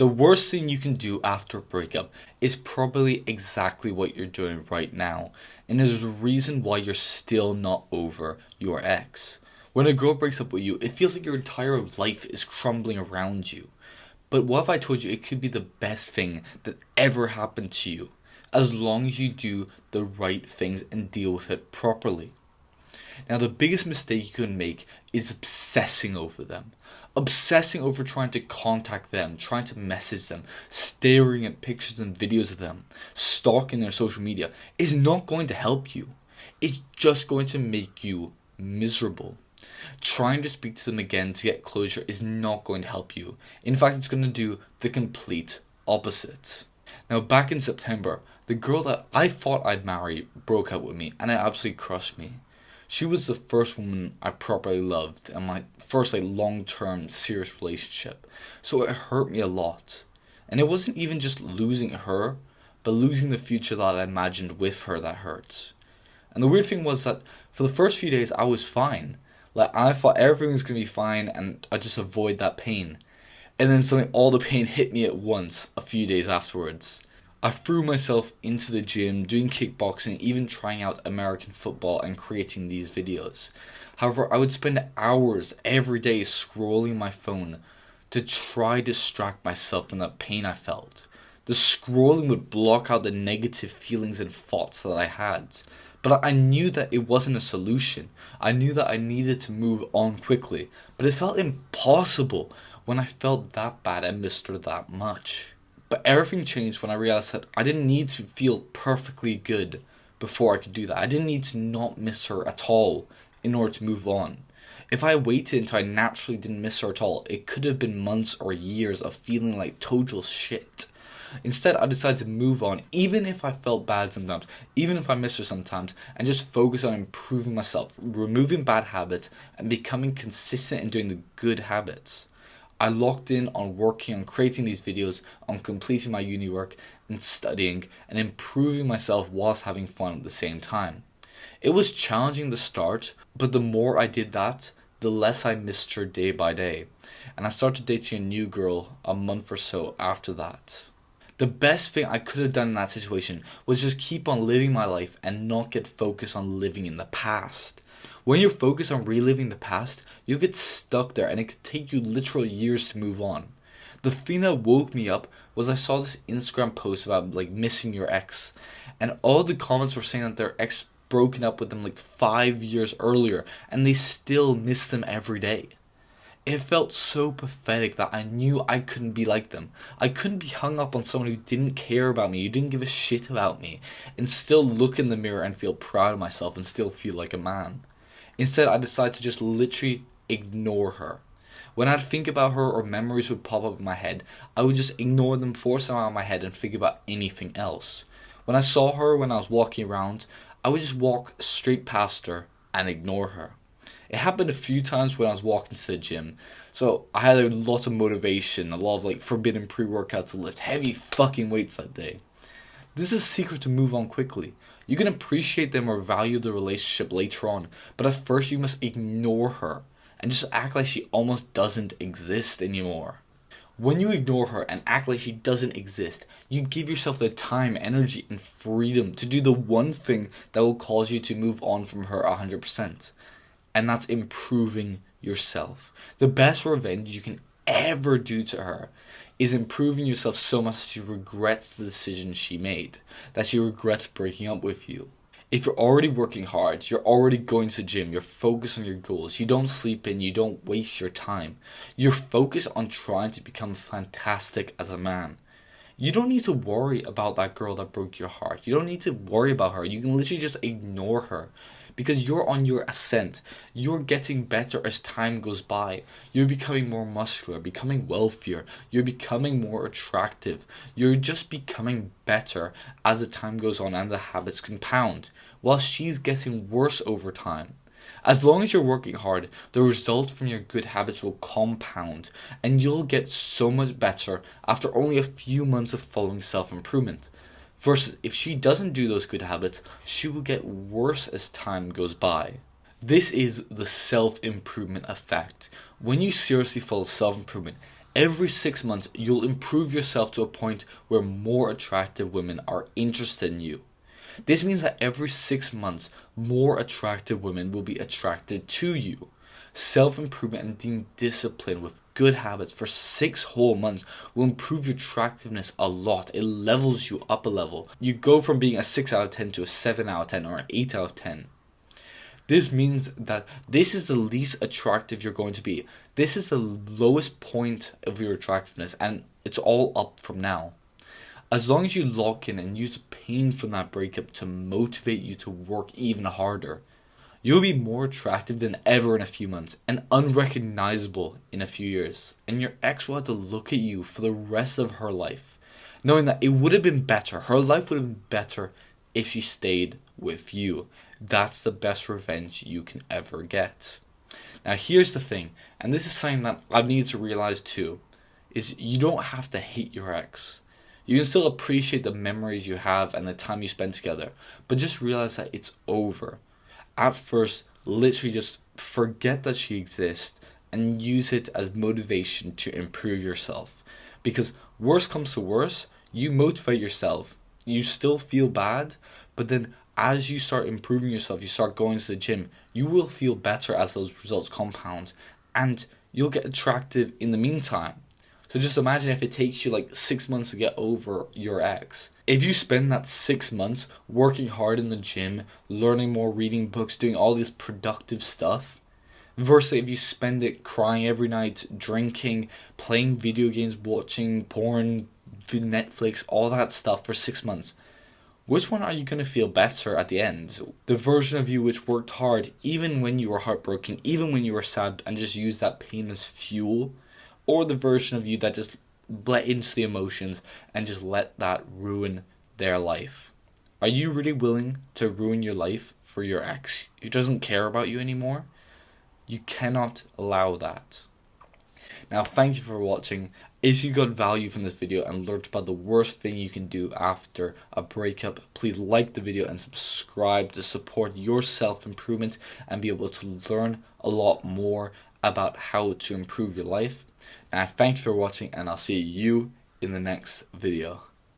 The worst thing you can do after a breakup is probably exactly what you're doing right now, and there's a reason why you're still not over your ex. When a girl breaks up with you, it feels like your entire life is crumbling around you. But what if I told you it could be the best thing that ever happened to you, as long as you do the right things and deal with it properly? Now, the biggest mistake you can make is obsessing over them. Obsessing over trying to contact them, trying to message them, staring at pictures and videos of them, stalking their social media is not going to help you. It's just going to make you miserable. Trying to speak to them again to get closure is not going to help you. In fact, it's going to do the complete opposite. Now, back in September, the girl that I thought I'd marry broke up with me, and it absolutely crushed me. She was the first woman I properly loved and my first long-term serious relationship. So it hurt me a lot. And it wasn't even just losing her, but losing the future that I imagined with her that hurts. And the weird thing was that for the first few days I was fine. I thought everything was going to be fine and I just avoid that pain. And then suddenly all the pain hit me at once a few days afterwards. I threw myself into the gym, doing kickboxing, even trying out American football and creating these videos. However, I would spend hours every day scrolling my phone to try to distract myself from that pain I felt. The scrolling would block out the negative feelings and thoughts that I had. But I knew that it wasn't a solution. I knew that I needed to move on quickly. But it felt impossible when I felt that bad and missed her that much. But everything changed when I realized that I didn't need to feel perfectly good before I could do that. I didn't need to not miss her at all in order to move on. If I waited until I naturally didn't miss her at all, it could have been months or years of feeling like total shit. Instead, I decided to move on, even if I felt bad sometimes, even if I missed her sometimes, and just focus on improving myself, removing bad habits, and becoming consistent in doing the good habits. I locked in on working on creating these videos, on completing my uni work, and studying, and improving myself whilst having fun at the same time. It was challenging to start, but the more I did that, the less I missed her day by day. And I started dating a new girl a month or so after that. The best thing I could have done in that situation was just keep on living my life and not get focused on living in the past. When you're focused on reliving the past, you get stuck there and it could take you literal years to move on. The thing that woke me up was I saw this Instagram post about missing your ex, and all the comments were saying that their ex broken up with them 5 years earlier and they still miss them every day. It felt so pathetic that I knew I couldn't be like them. I couldn't be hung up on someone who didn't care about me, who didn't give a shit about me, and still look in the mirror and feel proud of myself and still feel like a man. Instead, I decided to just literally ignore her. When I'd think about her or memories would pop up in my head, I would just ignore them, force them out of my head, and think about anything else. When I saw her when I was walking around, I would just walk straight past her and ignore her. It happened a few times when I was walking to the gym, so I had a lot of motivation, a lot of forbidden pre-workout to lift heavy fucking weights that day. This is a secret to move on quickly. You can appreciate them or value the relationship later on, but at first you must ignore her and just act like she almost doesn't exist anymore. When you ignore her and act like she doesn't exist, you give yourself the time, energy, and freedom to do the one thing that will cause you to move on from her 100%. And that's improving yourself. The best revenge you can ever do to her is improving yourself so much that she regrets the decision she made, that she regrets breaking up with you. If you're already working hard, you're already going to the gym, you're focused on your goals, you don't sleep in, you don't waste your time, you're focused on trying to become fantastic as a man. You don't need to worry about that girl that broke your heart. You don't need to worry about her. You can literally just ignore her. Because you're on your ascent. You're getting better as time goes by. You're becoming more muscular, becoming wealthier. You're becoming more attractive. You're just becoming better as the time goes on and the habits compound. While she's getting worse over time. As long as you're working hard, the results from your good habits will compound. And you'll get so much better after only a few months of following self-improvement. Versus if she doesn't do those good habits, she will get worse as time goes by. This is the self-improvement effect. When you seriously follow self-improvement, Every 6 months, you'll improve yourself to a point where more attractive women are interested in you. This means that every 6 months, more attractive women will be attracted to you. Self-improvement and being disciplined with good habits for 6 whole months will improve your attractiveness a lot. It levels you up a level. You go from being a 6 out of 10 to a 7 out of 10 or an 8 out of 10. This means that this is the least attractive you're going to be. This is the lowest point of your attractiveness, and it's all up from now. As long as you lock in and use the pain from that breakup to motivate you to work even harder, you'll be more attractive than ever in a few months and unrecognizable in a few years. And your ex will have to look at you for the rest of her life, knowing that it would have been better, her life would have been better if she stayed with you. That's the best revenge you can ever get. Now here's the thing, and this is something that I've needed to realize too, is you don't have to hate your ex. You can still appreciate the memories you have and the time you spent together, but just realize that it's over. At first, literally just forget that she exists and use it as motivation to improve yourself. Because worst comes to worst, you motivate yourself. You still feel bad, but then as you start improving yourself, you start going to the gym, you will feel better as those results compound, and you'll get attractive in the meantime. So just imagine if it takes you like 6 months to get over your ex. If you spend that 6 months working hard in the gym, learning more, reading books, doing all this productive stuff, versus if you spend it crying every night, drinking, playing video games, watching porn, Netflix, all that stuff for 6 months, which one are you going to feel better at the end? The version of you which worked hard even when you were heartbroken, even when you were sad, and just used that pain as fuel? Or the version of you that just let into the emotions and just let that ruin their life? Are you really willing to ruin your life for your ex who doesn't care about you anymore? You cannot allow that. Now, thank you for watching. If you got value from this video and learned about the worst thing you can do after a breakup, please like the video and subscribe to support your self-improvement and be able to learn a lot more about how to improve your life. And thank you for watching, and I'll see you in the next video.